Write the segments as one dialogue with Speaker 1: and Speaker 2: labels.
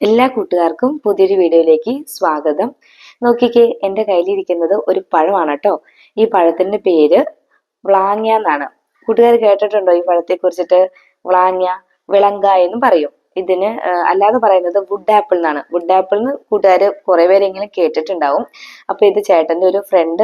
Speaker 1: എല്ലാ കൂട്ടുകാർക്കും പുതിയൊരു വീഡിയോയിലേക്ക് സ്വാഗതം. നോക്കിക്കേ, എൻ്റെ കയ്യിലിരിക്കുന്നത് ഒരു പഴമാണ് കേട്ടോ. ഈ പഴത്തിന്റെ പേര് വ്ളാങ്ങ എന്നാണ്. കൂട്ടുകാർ കേട്ടിട്ടുണ്ടോ ഈ പഴത്തെ കുറിച്ചിട്ട്? വ്ളാങ്ങ, വിളങ്ക എന്നും പറയും. ഇതിന് അല്ലാതെ പറയുന്നത് വുഡ് ആപ്പിൾ എന്നാണ്. വുഡ് ആപ്പിൾ എന്ന് കൂട്ടുകാർ കുറെ പേരെങ്കിലും കേട്ടിട്ടുണ്ടാവും. അപ്പൊ ഇത് ചേട്ടന്റെ ഒരു ഫ്രണ്ട്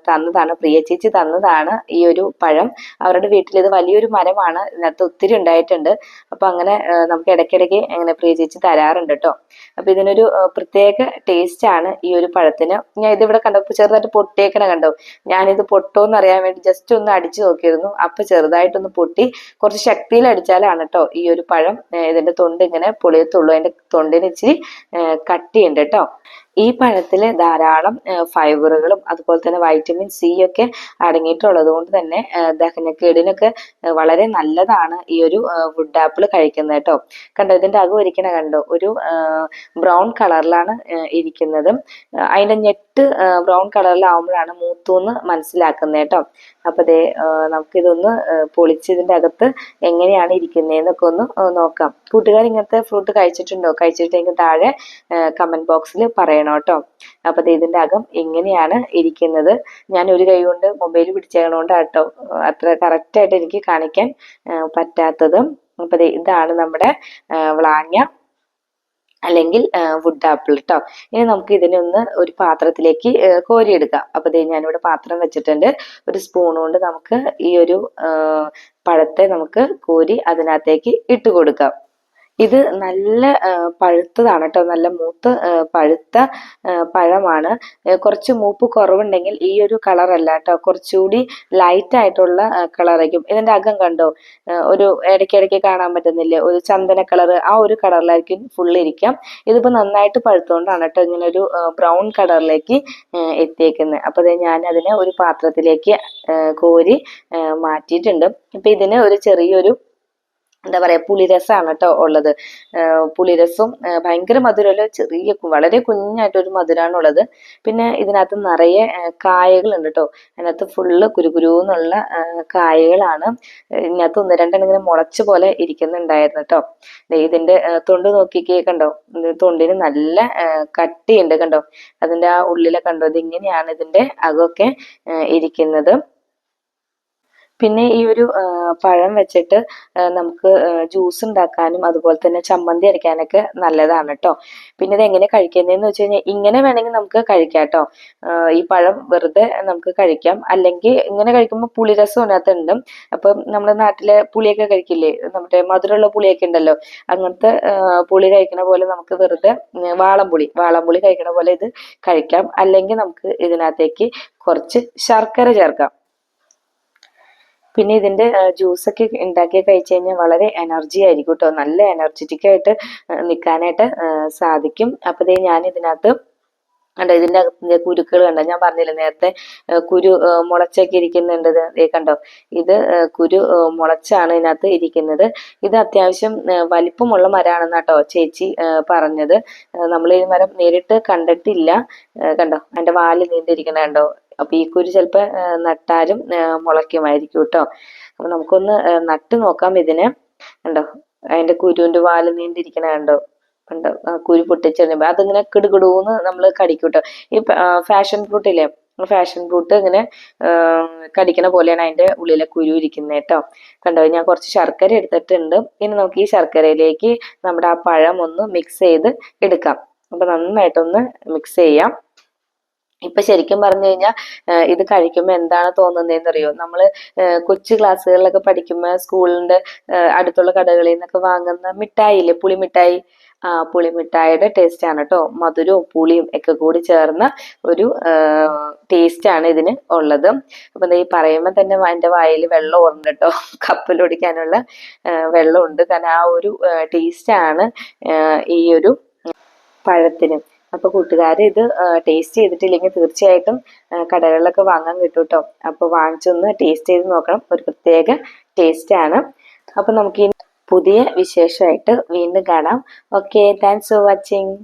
Speaker 1: തന്നതാണ്, പ്രിയ ചേച്ചി തന്നതാണ് ഈ ഒരു പഴം. അവരുടെ വീട്ടിൽ ഇത് വലിയൊരു മരമാണ്, ഇതിനകത്ത് ഒത്തിരി ഉണ്ടായിട്ടുണ്ട്. അപ്പൊ അങ്ങനെ നമുക്ക് ഇടയ്ക്കിടയ്ക്ക് അങ്ങനെ പ്രിയ ചേച്ചി തരാറുണ്ട് കേട്ടോ. അപ്പൊ ഇതിനൊരു പ്രത്യേക ടേസ്റ്റ് ആണ് ഈ ഒരു പഴത്തിന്. ഞാൻ ഇതിവിടെ കണ്ടപ്പോൾ ചെറുതായിട്ട് പൊട്ടിയേക്കണ കണ്ടോ. ഞാനിത് പൊട്ടോന്ന് അറിയാൻ വേണ്ടി ജസ്റ്റ് ഒന്ന് അടിച്ചു നോക്കിയിരുന്നു. അപ്പൊ ചെറുതായിട്ടൊന്ന് പൊട്ടി. കുറച്ച് ശക്തിയിൽ അടിച്ചാലാണ് കേട്ടോ ഈ ഒരു പഴം ഇതിന്റെ തൊണ്ട് ഇങ്ങനെ പൊളിയത്തുള്ളൂ. അതിന്റെ തൊണ്ടിന് ഇച്ചിരി കട്ടിയുണ്ട് കേട്ടോ. ഈ പഴത്തില് ധാരാളം ഫൈബറുകളും അതുപോലെ തന്നെ വൈറ്റമിൻ സി ഒക്കെ അടങ്ങിയിട്ടുള്ളത് കൊണ്ട് തന്നെ ദഹനക്കേടിനൊക്കെ വളരെ നല്ലതാണ് ഈ ഒരു വുഡ് ആപ്പിൾ കഴിക്കുന്നത് കേട്ടോ. കണ്ടോ, ഇതിന്റെ അകം ഇരിക്കണ കണ്ടോ, ഒരു ബ്രൗൺ കളറിലാണ് ഇരിക്കുന്നത്. അതിന്റെ ഞെട്ട് ബ്രൗൺ കളറിലാവുമ്പോഴാണ് മൂത്തൂന്ന് മനസ്സിലാക്കുന്നത് കേട്ടോ. അപ്പൊ ദേ നമുക്കിതൊന്ന് പൊളിച്ച് ഇതിന്റെ അകത്ത് എങ്ങനെയാണ് ഇരിക്കുന്നതെന്നൊക്കെ ഒന്ന് നോക്കാം. കൂട്ടുകാർ ഇങ്ങനത്തെ ഫ്രൂട്ട് കഴിച്ചിട്ടുണ്ടോ? കഴിച്ചിട്ടെങ്കിൽ താഴെ കമന്റ് ബോക്സിൽ പറയണം കേട്ടോ. അപ്പൊ ഇതിന്റെ അകം എങ്ങനെയാണ് ഇരിക്കുന്നത്. ഞാൻ ഒരു കൈ കൊണ്ട് മൊബൈൽ പിടിച്ചതുകൊണ്ടാട്ടോ അത്ര കറക്റ്റ് ആയിട്ട് എനിക്ക് കാണിക്കാൻ പറ്റാത്തത്. അപ്പൊ ഇതാണ് നമ്മുടെ വ്ളാങ്ങ അല്ലെങ്കിൽ വുഡ് ആപ്പിൾ കേട്ടോ. ഇനി നമുക്ക് ഇതിനെ ഒന്ന് ഒരു പാത്രത്തിലേക്ക് കോരിയെടുക്കാം. അപ്പൊ ഞാനിവിടെ പാത്രം വെച്ചിട്ടുണ്ട്. ഒരു സ്പൂൺ കൊണ്ട് നമുക്ക് ഈ ഒരു പഴത്തെ നമുക്ക് കോരി അതിനകത്തേക്ക് ഇട്ട് കൊടുക്കാം. ഇത് നല്ല പഴുത്തതാണ് കേട്ടോ, നല്ല മൂത്ത് പഴുത്ത പഴമാണ്. കുറച്ച് മൂപ്പ് കുറവുണ്ടെങ്കിൽ ഈ ഒരു കളറല്ല കേട്ടോ, കുറച്ചുകൂടി ലൈറ്റ് ആയിട്ടുള്ള കളറായിരിക്കും. ഇതിന്റെ അകം കണ്ടോ, ഒരു ഇടയ്ക്കിടയ്ക്ക് കാണാൻ പറ്റുന്നില്ലേ, ഒരു ചന്ദന കളർ, ആ ഒരു കളറിലായിരിക്കും ഫുള്ള് ഇരിക്കാം. ഇതിപ്പോ നന്നായിട്ട് പഴുത്തോണ്ടാണ് കേട്ടോ ഇങ്ങനെ ഒരു ബ്രൗൺ കളറിലേക്ക് എത്തിയേക്കുന്നത്. അപ്പൊ ഞാൻ അതിനെ ഒരു പാത്രത്തിലേക്ക് കോരി മാറ്റിയിട്ടുണ്ട്. ഇപ്പൊ ഇതിന് ഒരു ചെറിയൊരു എന്താ പറയാ, പുളിരസമാണ് കേട്ടോ ഉള്ളത്. പുളിരസം ഭയങ്കര മധുരമല്ല, ചെറിയ വളരെ കുഞ്ഞായിട്ടൊരു മധുരമാണ് ഉള്ളത്. പിന്നെ ഇതിനകത്ത് നിറയെ കായകളുണ്ട് കേട്ടോ. അതിനകത്ത് ഫുള്ള് കുരുകുരുന്നുള്ള കായകളാണ്. ഇതിനകത്ത് ഒന്ന് രണ്ടെണ്ണം ഇങ്ങനെ മുളച്ച പോലെ ഇരിക്കുന്നുണ്ടായിരുന്നു കേട്ടോ. ഇതിന്റെ തൊണ്ട് നോക്കിക്കേ, കണ്ടോ, തൊണ്ടിന് നല്ല കട്ടിയുണ്ട് കണ്ടോ. അതിന്റെ ആ ഉള്ളിലെ കണ്ടോ, ഇതിങ്ങനെയാണ് ഇതിന്റെ അകമൊക്കെ ഇരിക്കുന്നത്. പിന്നെ ഈ ഒരു പഴം വെച്ചിട്ട് നമുക്ക് ജ്യൂസ് ഉണ്ടാക്കാനും അതുപോലെ തന്നെ ചമ്മന്തി അരയ്ക്കാനൊക്കെ നല്ലതാണ് കേട്ടോ. പിന്നെ ഇത് എങ്ങനെ കഴിക്കുന്നതെന്ന് വെച്ച് കഴിഞ്ഞാൽ ഇങ്ങനെ വേണമെങ്കിൽ നമുക്ക് കഴിക്കാം കേട്ടോ. ഈ പഴം വെറുതെ നമുക്ക് കഴിക്കാം, അല്ലെങ്കിൽ ഇങ്ങനെ കഴിക്കുമ്പോൾ പുളിരസം അതിനകത്തുണ്ട്. അപ്പം നമ്മുടെ നാട്ടിലെ പുളിയൊക്കെ കഴിക്കില്ലേ, നമ്മുടെ മധുരമുള്ള പുളിയൊക്കെ ഉണ്ടല്ലോ, അങ്ങനത്തെ പുളി കഴിക്കണ പോലെ നമുക്ക് വെറുതെ വാളംപുളി കഴിക്കണ പോലെ ഇത് കഴിക്കാം. അല്ലെങ്കിൽ നമുക്ക് ഇതിനകത്തേക്ക് കുറച്ച് ശർക്കര ചേർക്കാം. പിന്നെ ഇതിന്റെ ജ്യൂസൊക്കെ ഉണ്ടാക്കി കഴിച്ചു കഴിഞ്ഞാൽ വളരെ എനർജി ആയിരിക്കും കേട്ടോ, നല്ല എനർജറ്റിക് ആയിട്ട് നിൽക്കാനായിട്ട് സാധിക്കും. അപ്പൊ ഞാൻ ഇതിനകത്ത് കണ്ടോ, ഇതിന്റെ അകത്തിന്റെ കുരുക്കൾ കണ്ടോ, ഞാൻ പറഞ്ഞില്ലേ നേരത്തെ കുരു മുളച്ചൊക്കെ ഇരിക്കുന്നുണ്ട്. കണ്ടോ, ഇത് കുരു മുളച്ചാണ് ഇതിനകത്ത് ഇരിക്കുന്നത്. ഇത് അത്യാവശ്യം വലിപ്പമുള്ള മരമാണെന്ന് കേട്ടോ ചേച്ചി പറഞ്ഞത്. നമ്മൾ ഈ മരം നേരിട്ട് കണ്ടിട്ടില്ല. കണ്ടോ, അതിന്റെ വാല് നീണ്ടിരിക്കണ കണ്ടോ. അപ്പൊ ഈ കുരു ചിലപ്പോ നട്ടാലും മുളയ്ക്കുമായിരിക്കും കേട്ടോ. അപ്പൊ നമുക്കൊന്ന് നട്ട് നോക്കാം ഇതിന്. കണ്ടോ, അതിന്റെ കുരുവിന്റെ വാല് നീണ്ടിരിക്കണ കണ്ടോ. കണ്ടോ, കുരു പൊട്ടിച്ചിടുമ്പോ അതിങ്ങനെ കിടുകിടൂന്ന് നമ്മൾ കടിക്കും കേട്ടോ. ഈ ഫാഷൻ ഫ്രൂട്ട് ഇല്ലേ, ഫാഷൻ ഫ്രൂട്ട് ഇങ്ങനെ കടിക്കണ പോലെയാണ് അതിന്റെ ഉള്ളിലെ കുരു ഇരിക്കുന്നത് കേട്ടോ. കണ്ടോ, ഞാൻ കുറച്ച് ശർക്കര എടുത്തിട്ടുണ്ട്. ഇനി നമുക്ക് ഈ ശർക്കരയിലേക്ക് നമ്മുടെ ആ പഴം ഒന്ന് മിക്സ് ചെയ്ത് എടുക്കാം. അപ്പൊ നന്നായിട്ടൊന്ന് മിക്സ് ചെയ്യാം. ഇപ്പൊ ശരിക്കും പറഞ്ഞു കഴിഞ്ഞാൽ ഇത് കഴിക്കുമ്പോൾ എന്താണ് തോന്നുന്നതെന്ന് അറിയോ, നമ്മള് കൊച്ചു ക്ലാസ്സുകളിലൊക്കെ പഠിക്കുമ്പോൾ സ്കൂളിന്റെ അടുത്തുള്ള കടകളിൽ നിന്നൊക്കെ വാങ്ങുന്ന മിഠായി ഇല്ലേ, പുളിമിഠായി, പുളിമിഠായിയുടെ ടേസ്റ്റ് ആണ് കേട്ടോ. മധുരവും പുളിയും ഒക്കെ കൂടി ചേർന്ന ഒരു ടേസ്റ്റ് ആണ് ഇതിന് ഉള്ളത്. അപ്പൊ ഈ പറയുമ്പോൾ തന്നെ എൻ്റെ വായിൽ വെള്ളം ഓർമ്മ കേട്ടോ, കപ്പലൊടിക്കാനുള്ള വെള്ളമുണ്ട്. കാരണം ആ ഒരു ടേസ്റ്റ് ആണ് ഈ ഒരു പഴത്തിന്. അപ്പൊ കൂട്ടുകാർ ഇത് ടേസ്റ്റ് ചെയ്തിട്ടില്ലെങ്കിൽ തീർച്ചയായിട്ടും കടകളിലൊക്കെ വാങ്ങാൻ കിട്ടും കേട്ടോ. അപ്പൊ വാങ്ങിച്ചൊന്ന് ടേസ്റ്റ് ചെയ്ത് നോക്കണം, ഒരു പ്രത്യേക ടേസ്റ്റ് ആണ്. അപ്പൊ നമുക്ക് ഈ പുതിയ വിശേഷമായിട്ട് വീണ്ടും കാണാം. Okay, thanks for watching.